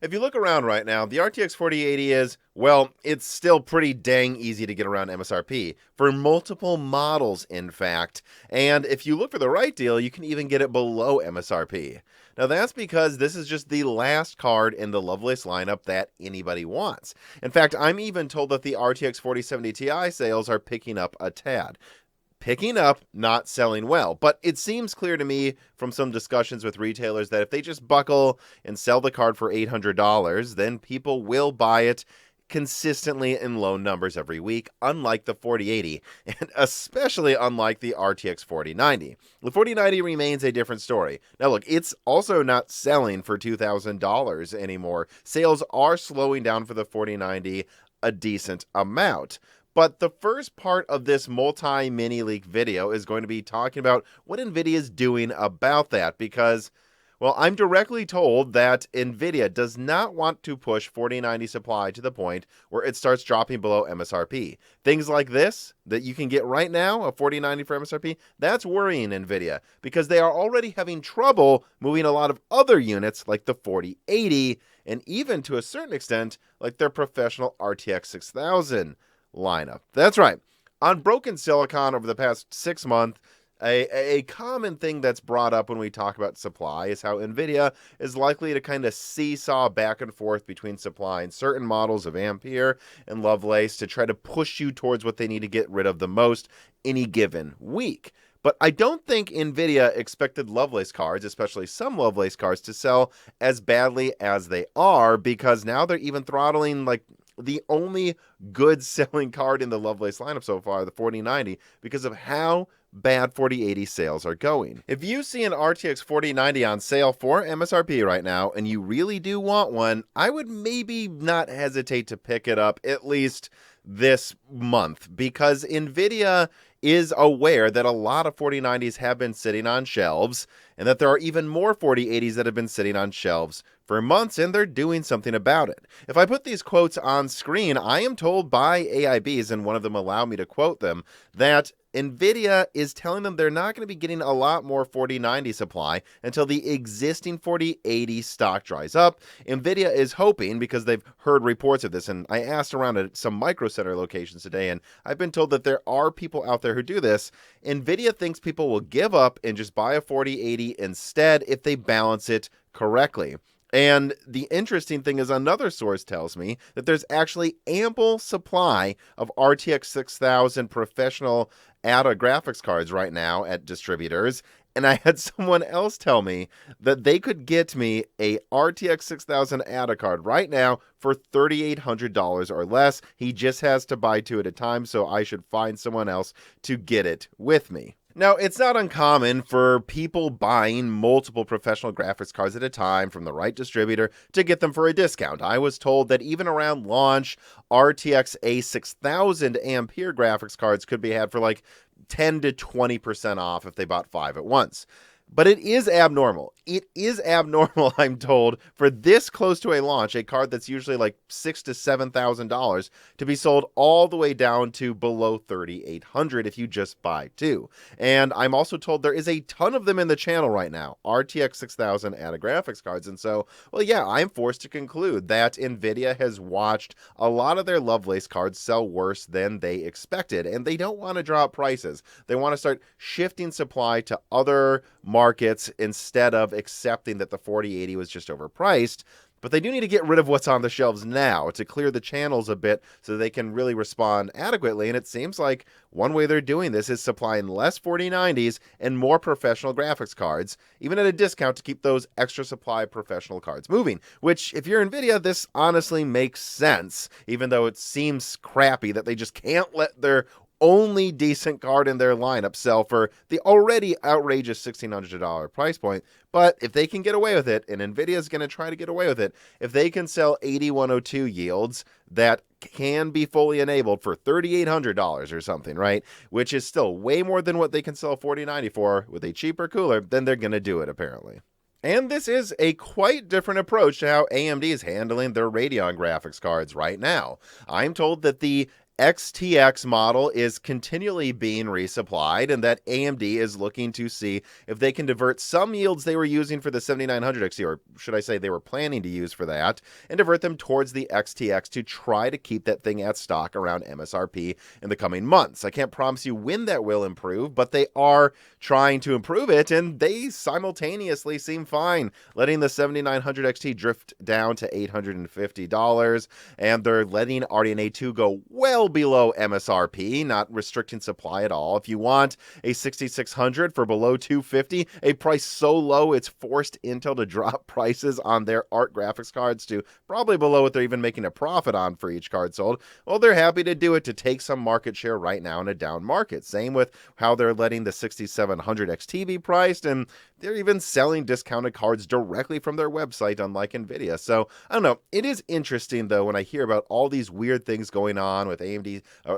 If you look around right now, the RTX 4080 is, well, it's still pretty dang easy to get around MSRP, for multiple models, in fact. And if you look for the right deal, you can even get it below MSRP. Now that's because this is just the last card in the Lovelace lineup that anybody wants. In fact, I'm even told that the RTX 4070 Ti sales are picking up a tad. Picking up, not selling well. But it seems clear to me from some discussions with retailers that if they just buckle and sell the card for $800, then people will buy it consistently in low numbers every week, unlike the 4080, and especially unlike the RTX 4090. The 4090 remains a different story. Now look, it's also not selling for $2,000 anymore. Sales are slowing down for the 4090 a decent amount. But the first part of this multi-mini leak video is going to be talking about what NVIDIA is doing about that because, well, I'm directly told that NVIDIA does not want to push 4090 supply to the point where it starts dropping below MSRP. Things like this that you can get right now, a 4090 for MSRP, that's worrying NVIDIA because they are already having trouble moving a lot of other units like the 4080 and even to a certain extent like their professional RTX 6000 lineup. That's right. On Broken Silicon over the past 6 months, a common thing that's brought up when we talk about supply is how NVIDIA is likely to kind of seesaw back and forth between supply and certain models of Ampere and Lovelace to try to push you towards what they need to get rid of the most any given week. But I don't think NVIDIA expected Lovelace cards, especially some Lovelace cards, to sell as badly as they are because now they're even throttling like the only good selling card in the Lovelace lineup so far, the 4090, because of how bad 4080 sales are going. If you see an RTX 4090 on sale for MSRP right now and you really do want one, I would maybe not hesitate to pick it up at least this month because NVIDIA is aware that a lot of 4090s have been sitting on shelves and that there are even more 4080s that have been sitting on shelves for months and they're doing something about it. If I put these quotes on screen, I am told by AIBs, and one of them allow me to quote them, that NVIDIA is telling them they're not going to be getting a lot more 4090 supply until the existing 4080 stock dries up. NVIDIA is hoping, because they've heard reports of this, and I asked around at some Micro Center locations today, and I've been told that there are people out there who do this. NVIDIA thinks people will give up and just buy a 4080 instead if they balance it correctly. And the interesting thing is another source tells me that there's actually ample supply of RTX 6000 professional ADA graphics cards right now at distributors. And I had someone else tell me that they could get me a RTX 6000 ADA card right now for $3,800 or less. He just has to buy 2 at a time, so I should find someone else to get it with me. Now, it's not uncommon for people buying multiple professional graphics cards at a time from the right distributor to get them for a discount. I was told that even around launch, RTX A6000 Ampere graphics cards could be had for like 10 to 20% off if they bought 5 at once. But it is abnormal. It is abnormal, I'm told, for this close to a launch, a card that's usually like $6,000 to $7,000 to be sold all the way down to below $3,800 if you just buy 2. And I'm also told there is a ton of them in the channel right now, RTX 6000 ADA graphics cards. And so, well, yeah, I'm forced to conclude that NVIDIA has watched a lot of their Lovelace cards sell worse than they expected. And they don't want to drop prices. They want to start shifting supply to other markets instead of accepting that the 4080 was just overpriced. But they do need to get rid of what's on the shelves now to clear the channels a bit so they can really respond adequately. And it seems like one way they're doing this is supplying less 4090s and more professional graphics cards, even at a discount to keep those extra supply professional cards moving. Which, if you're NVIDIA, this honestly makes sense, even though it seems crappy that they just can't let their only decent card in their lineup sell for the already outrageous $1,600 price point. But if they can get away with it, and NVIDIA is going to try to get away with it, if they can sell 8102 yields that can be fully enabled for $3,800 or something, right? Which is still way more than what they can sell 4090 for with a cheaper cooler, then they're going to do it, apparently. And this is a quite different approach to how AMD is handling their Radeon graphics cards right now. I'm told that the XTX model is continually being resupplied, and that AMD is looking to see if they can divert some yields they were using for the 7900 XT, or should I say they were planning to use for that, and divert them towards the XTX to try to keep that thing at stock around MSRP in the coming months. I can't promise you when that will improve, but they are trying to improve it, and they simultaneously seem fine, letting the 7900 XT drift down to $850, and they're letting RDNA 2 go well below MSRP, not restricting supply at all. If you want a 6600 for below $250, a price so low it's forced Intel to drop prices on their art graphics cards to probably below what they're even making a profit on for each card sold, well, they're happy to do it to take some market share right now in a down market. Same with how they're letting the 6700 XT be priced, and they're even selling discounted cards directly from their website, unlike NVIDIA. So, I don't know. It is interesting, though, when I hear about all these weird things going on with AMD,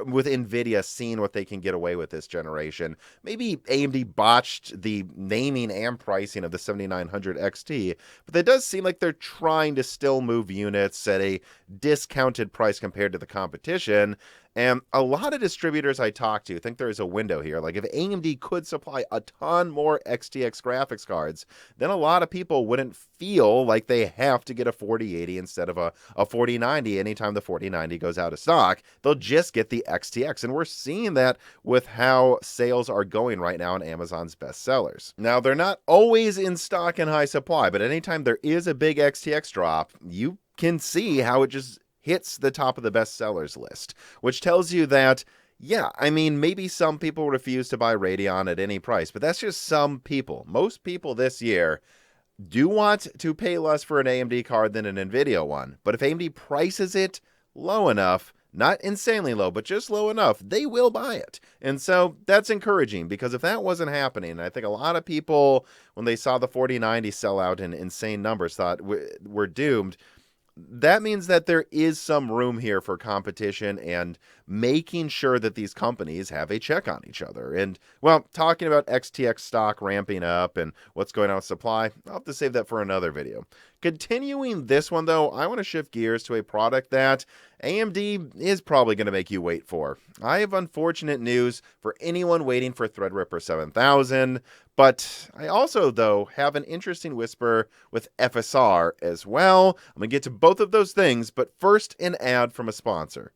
with NVIDIA seeing what they can get away with this generation. Maybe AMD botched the naming and pricing of the 7900 XT, but it does seem like they're trying to still move units at a discounted price compared to the competition. And a lot of distributors I talk to think there is a window here. Like if AMD could supply a ton more XTX graphics cards, then a lot of people wouldn't feel like they have to get a 4080 instead of a 4090 anytime the 4090 goes out of stock. They'll just get the XTX. And we're seeing that with how sales are going right now on Amazon's best sellers. Now, they're not always in stock and high supply, but anytime there is a big XTX drop, you can see how it just hits the top of the best sellers list, which tells you that, yeah, I mean, maybe some people refuse to buy Radeon at any price, but that's just some people. Most people this year do want to pay less for an AMD card than an NVIDIA one, but if AMD prices it low enough, not insanely low, but just low enough, they will buy it. And so that's encouraging, because if that wasn't happening, I think a lot of people, when they saw the 4090 sell out in insane numbers, thought we're doomed. That means that there is some room here for competition and making sure that these companies have a check on each other. And, well, talking about XTX stock ramping up and what's going on with supply, I'll have to save that for another video. Continuing this one, though, I want to shift gears to a product that AMD is probably going to make you wait for. I have unfortunate news for anyone waiting for Threadripper 7000, but I also, though, have an interesting whisper with FSR as well. I'm going to get to both of those things, but first an ad from a sponsor.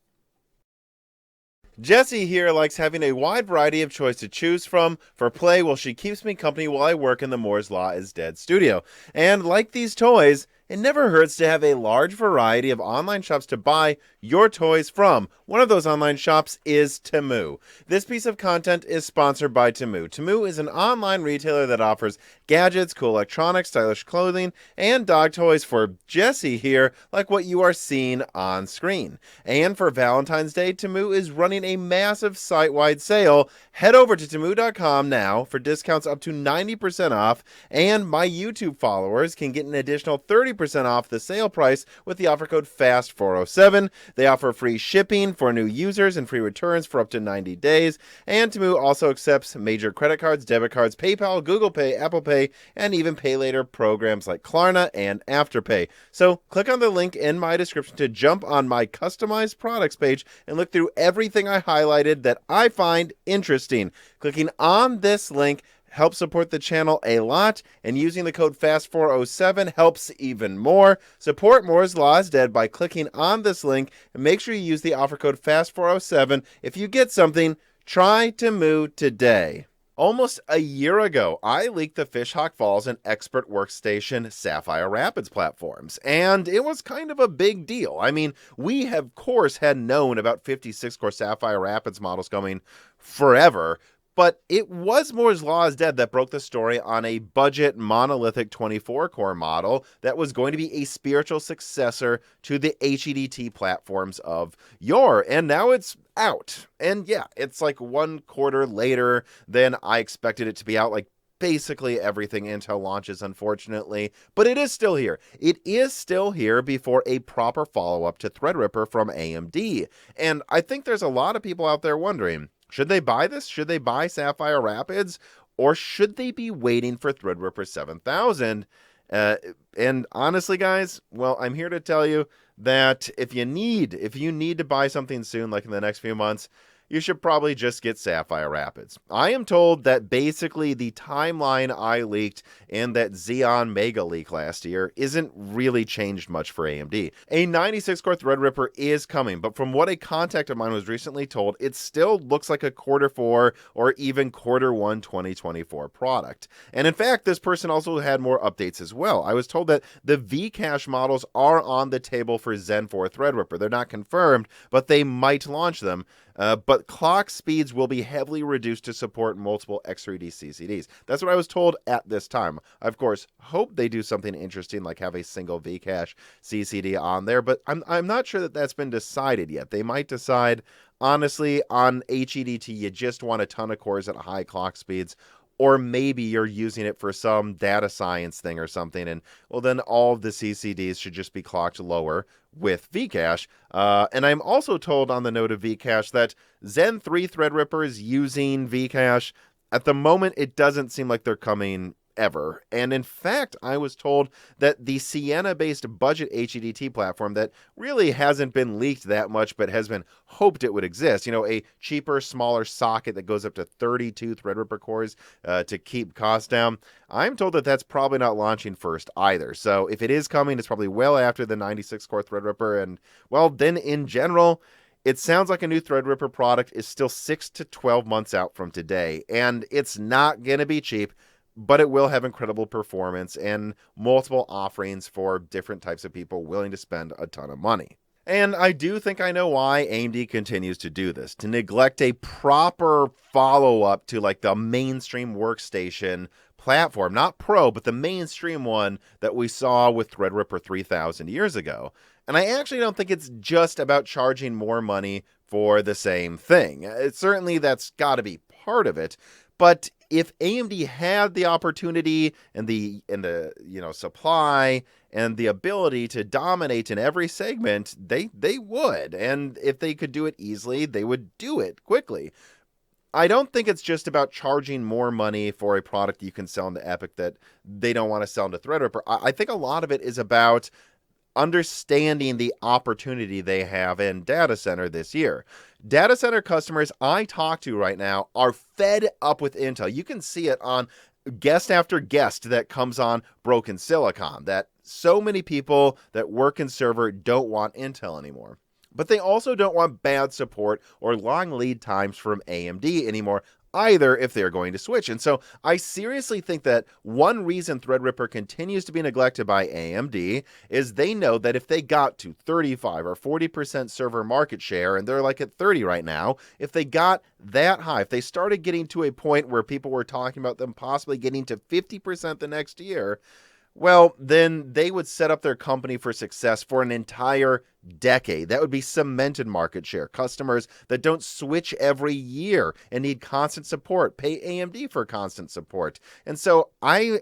Jessie here likes having a wide variety of choice to choose from for play while she keeps me company while I work in the Moore's Law is Dead studio. And like these toys, it never hurts to have a large variety of online shops to buy your toys from. One of those online shops is Temu. This piece of content is sponsored by Temu. Temu is an online retailer that offers gadgets, cool electronics, stylish clothing, and dog toys for Jessie here, like what you are seeing on screen. And for Valentine's Day, Temu is running a massive site-wide sale. Head over to Temu.com now for discounts up to 90% off, and my YouTube followers can get an additional 30% off the sale price with the offer code FAST407. They offer free shipping for new users and free returns for up to 90 days. And Temu also accepts major credit cards, debit cards, PayPal, Google Pay, Apple Pay, and even pay later programs like Klarna and Afterpay. So click on the link in my description to jump on my customized products page and look through everything I highlighted that I find interesting. Clicking on this link helps support the channel a lot, and using the code FAST407 helps even more. Support Moore's Law is Dead by clicking on this link, and make sure you use the offer code FAST407. If you get something, try Temu today. Almost a year ago, I leaked the Fishhawk Falls and Expert Workstation Sapphire Rapids platforms, and it was kind of a big deal. I mean, we have, of course, had known about 56-core Sapphire Rapids models coming forever, but it was Moore's Law is Dead that broke the story on a budget monolithic 24-core model that was going to be a spiritual successor to the HEDT platforms of yore, and now it's out. And yeah, it's like 1 quarter later than I expected it to be out, like basically everything Intel launches, unfortunately, but it is still here. It is still here before a proper follow-up to Threadripper from AMD, and I think there's a lot of people out there wondering, should they buy this? Should they buy Sapphire Rapids? Or should they be waiting for Threadripper 7000? Uh, and honestly, guys, well, I'm here to tell you that if you need to buy something soon, like in the next few months, you should probably just get Sapphire Rapids. I am told that basically the timeline I leaked in that Xeon Mega leak last year isn't really changed much for AMD. A 96-core Threadripper is coming, but from what a contact of mine was recently told, it still looks like a Q4 or even Q1 2024 product. And in fact, this person also had more updates as well. I was told that the Vcache models are on the table for Zen 4 Threadripper. They're not confirmed, but they might launch them. But clock speeds will be heavily reduced to support multiple X3D CCDs. That's what I was told at this time. I, of course, hope they do something interesting like have a single Vcache CCD on there, but I'm not sure that that's been decided yet. They might decide, honestly, on HEDT, you just want a ton of cores at high clock speeds, or maybe you're using it for some data science thing or something, and well, then all of the CCDs should just be clocked lower with Vcache. And I'm also told on the note of Vcache that Zen 3 Threadripper is using Vcache. At the moment, it doesn't seem like they're coming ever. And in fact, I was told that the Sienna-based budget HEDT platform that really hasn't been leaked that much, but has been hoped it would exist, a cheaper, smaller socket that goes up to 32 Threadripper cores to keep costs down. I'm told that that's probably not launching first either. So if it is coming, it's probably well after the 96-core Threadripper. And, well, then in general, it sounds like a new Threadripper product is still 6 to 12 months out from today. And it's not going to be cheap, but it will have incredible performance and multiple offerings for different types of people willing to spend a ton of money. And I do think I know why AMD continues to do this, to neglect a proper follow-up to like the mainstream workstation platform, not Pro, but the mainstream one that we saw with Threadripper 3000 years ago. And I actually don't think it's just about charging more money for the same thing. Certainly that's got to be part of it, but if AMD had the opportunity and the supply and the ability to dominate in every segment, they would. And if they could do it easily, they would do it quickly. I don't think it's just about charging more money for a product you can sell into EPYC that they don't want to sell into Threadripper. I think a lot of it is about understanding the opportunity they have in data center this year. Data center customers I talk to right now are fed up with Intel. You can see it on guest after guest that comes on Broken Silicon, that so many people that work in server don't want Intel anymore. But they also don't want bad support or long lead times from AMD anymore either if they're going to switch. And so I seriously think that one reason Threadripper continues to be neglected by AMD is they know that if they got to 35 or 40% server market share, and they're like at 30 right now, if they got that high, if they started getting to a point where people were talking about them possibly getting to 50% the next year, well, then they would set up their company for success for an entire decade. That would be cemented market share. Customers that don't switch every year and need constant support pay AMD for constant support. And so I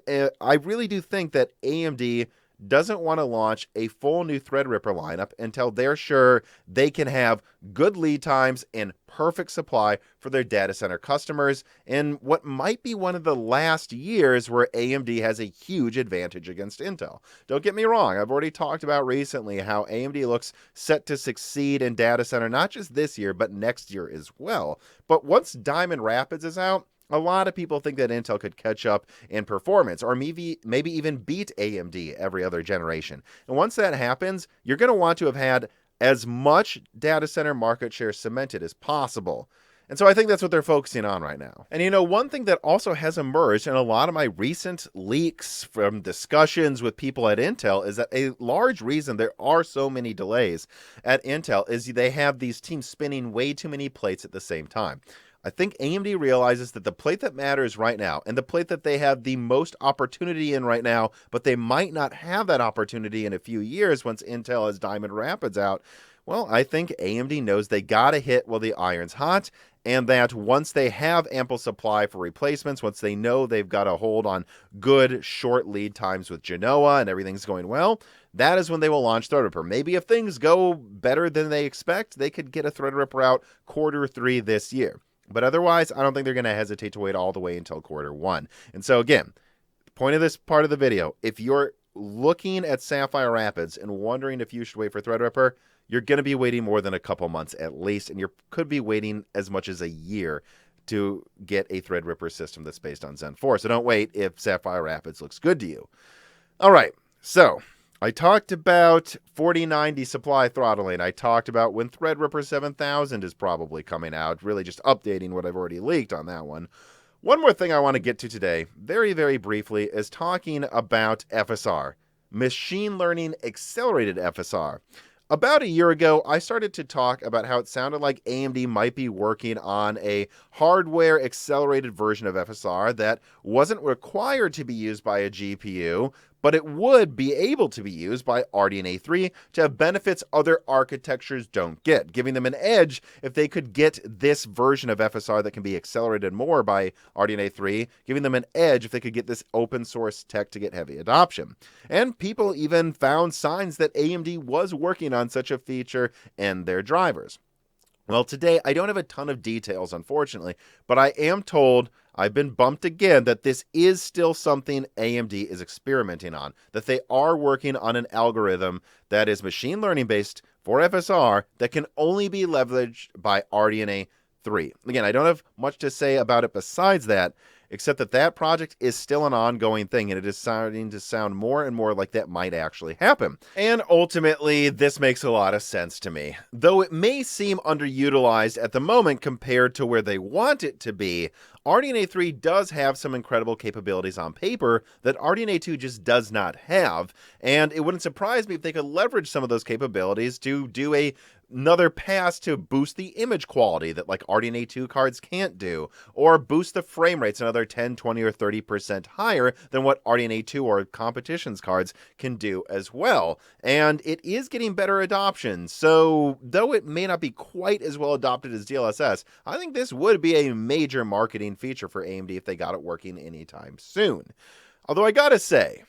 really do think that AMD doesn't want to launch a full new Threadripper lineup until they're sure they can have good lead times and perfect supply for their data center customers in what might be one of the last years where AMD has a huge advantage against Intel. Don't get me wrong, I've already talked about recently how AMD looks set to succeed in data center not just this year, but next year as well. But once Diamond Rapids is out, a lot of people think that Intel could catch up in performance or maybe even beat AMD every other generation. And once that happens, you're going to want to have had as much data center market share cemented as possible. And so I think that's what they're focusing on right now. And one thing that also has emerged in a lot of my recent leaks from discussions with people at Intel is that a large reason there are so many delays at Intel is they have these teams spinning way too many plates at the same time. I think AMD realizes that the plate that matters right now and the plate that they have the most opportunity in right now, but they might not have that opportunity in a few years once Intel has Diamond Rapids out. Well, I think AMD knows they got to hit while the iron's hot, and that once they have ample supply for replacements, once they know they've got a hold on good short lead times with Genoa and everything's going well, that is when they will launch Threadripper. Maybe if things go better than they expect, they could get a Threadripper out Q3 this year. But otherwise, I don't think they're going to hesitate to wait all the way until Q1. And so again, the point of this part of the video, if you're looking at Sapphire Rapids and wondering if you should wait for Threadripper, you're going to be waiting more than a couple months at least, and you could be waiting as much as a year to get a Threadripper system that's based on Zen 4. So don't wait if Sapphire Rapids looks good to you. All right, so I talked about 4090 supply throttling. I talked about when Threadripper 7000 is probably coming out, really just updating what I've already leaked on that one. One more thing I want to get to today, very, very briefly, is talking about FSR, Machine Learning Accelerated FSR. About a year ago, I started to talk about how it sounded like AMD might be working on a hardware-accelerated version of FSR that wasn't required to be used by a GPU, but it would be able to be used by RDNA 3 to have benefits other architectures don't get, giving them an edge if they could get this version of FSR that can be accelerated more by RDNA 3, giving them an edge if they could get this open source tech to get heavy adoption. And people even found signs that AMD was working on such a feature in their drivers. Well, today I don't have a ton of details, unfortunately, but I am told, I've been bumped again, that this is still something AMD is experimenting on, that they are working on an algorithm that is machine learning based for FSR that can only be leveraged by RDNA 3. Again, I don't have much to say about it besides that, except that that project is still an ongoing thing, and it is starting to sound more and more like that might actually happen. And ultimately, this makes a lot of sense to me. Though it may seem underutilized at the moment compared to where they want it to be, RDNA 3 does have some incredible capabilities on paper that RDNA 2 just does not have, and it wouldn't surprise me if they could leverage some of those capabilities to do another pass to boost the image quality that like RDNA 2 cards can't do, or boost the frame rates another 10, 20, or 30% higher than what RDNA 2 or competitions cards can do as well. And it is getting better adoption, so though it may not be quite as well adopted as DLSS, I think this would be a major marketing feature for AMD if they got it working anytime soon. Although I gotta say,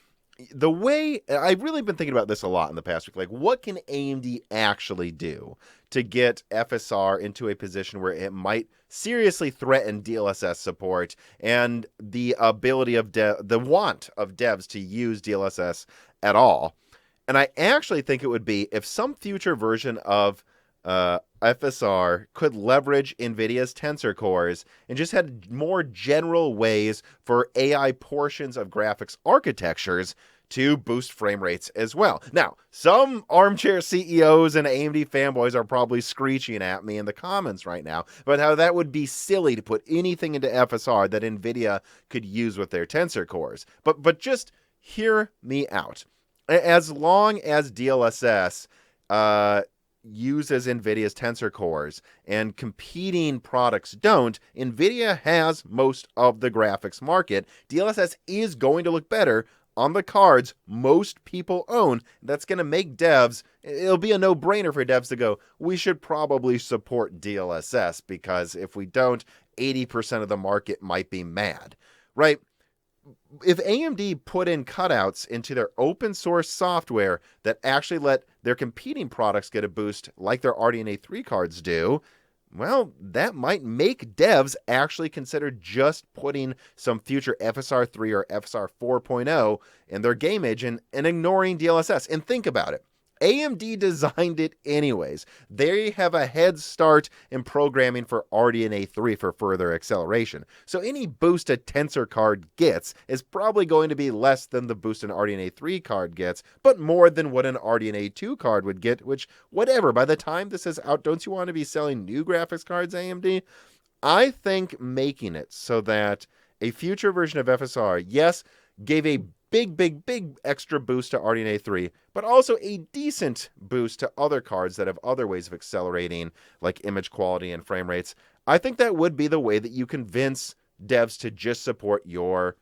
the way I've really been thinking about this a lot in the past week, like what can AMD actually do to get FSR into a position where it might seriously threaten DLSS support and the ability of the want of devs to use DLSS at all. And I actually think it would be if some future version of FSR could leverage NVIDIA's Tensor Cores and just had more general ways for AI portions of graphics architectures to boost frame rates as well. Now, some armchair CEOs and AMD fanboys are probably screeching at me in the comments right now about how that would be silly to put anything into FSR that NVIDIA could use with their Tensor Cores. But just hear me out. As long as DLSS uses NVIDIA's Tensor Cores and competing products don't, NVIDIA has most of the graphics market. DLSS is going to look better on the cards most people own. That's going to make devs, it'll be a no-brainer for devs to go, we should probably support DLSS, because if we don't, 80% of the market might be mad, right? If AMD put in cutouts into their open source software that actually let their competing products get a boost like their RDNA 3 cards do, well, that might make devs actually consider just putting some future FSR 3 or FSR 4.0 in their game engine and ignoring DLSS. And think about it. AMD designed it anyways. They have a head start in programming for RDNA 3 for further acceleration. So any boost a Tensor card gets is probably going to be less than the boost an RDNA 3 card gets, but more than what an RDNA 2 card would get, which, whatever, by the time this is out, don't you want to be selling new graphics cards, AMD? I think making it so that a future version of FSR, yes, gave a big extra boost to RDNA 3, but also a decent boost to other cards that have other ways of accelerating, like image quality and frame rates. I think that would be the way that you convince devs to just support your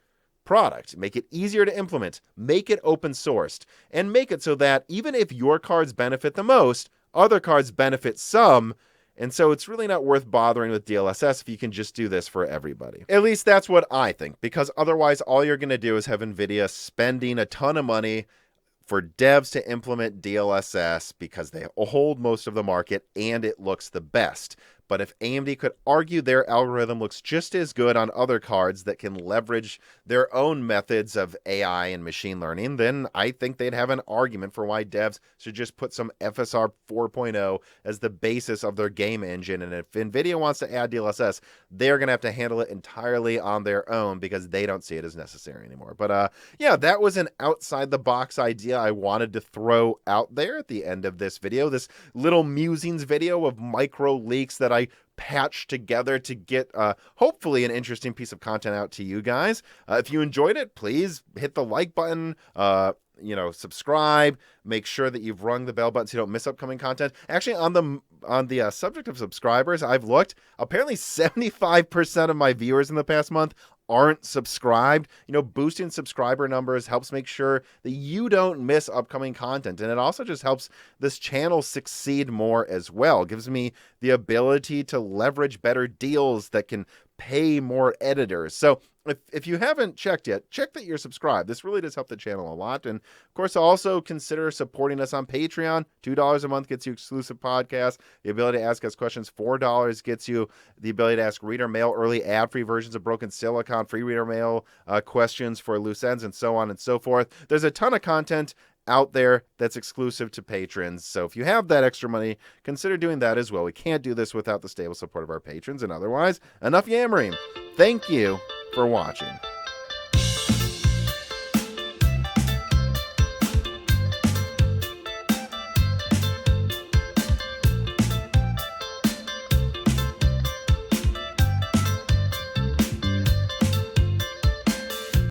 product. Make it easier to implement, make it open sourced, and make it so that even if your cards benefit the most, other cards benefit some. And so it's really not worth bothering with DLSS if you can just do this for everybody. At least that's what I think, because otherwise all you're going to do is have NVIDIA spending a ton of money for devs to implement DLSS because they hold most of the market and it looks the best. But if AMD could argue their algorithm looks just as good on other cards that can leverage their own methods of AI and machine learning, then I think they'd have an argument for why devs should just put some FSR 4.0 as the basis of their game engine. And if NVIDIA wants to add DLSS, they're going to have to handle it entirely on their own because they don't see it as necessary anymore. But yeah, that was an outside the box idea I wanted to throw out there at the end of this video. This little musings video of micro leaks that I patched together to get hopefully an interesting piece of content out to you guys. If you enjoyed it, please hit the like button, subscribe, make sure that you've rung the bell button so you don't miss upcoming content. Actually, on the subject of subscribers, I've looked, apparently 75% of my viewers in the past month aren't subscribed. Boosting subscriber numbers helps make sure that you don't miss upcoming content. And it also just helps this channel succeed more as well. It gives me the ability to leverage better deals that can pay more editors. So if you haven't checked yet, check that you're subscribed. This really does help the channel a lot. And of course, also consider supporting us on Patreon. $2 a month gets you exclusive podcasts, the ability to ask us questions. $4 gets you the ability to ask reader mail, early ad-free versions of Broken Silicon, free reader mail, questions for loose ends, and so on and so forth. There's a ton of content out there that's exclusive to patrons. So if you have that extra money, consider doing that as well. We can't do this without the stable support of our patrons. And otherwise, enough yammering. Thank you for watching.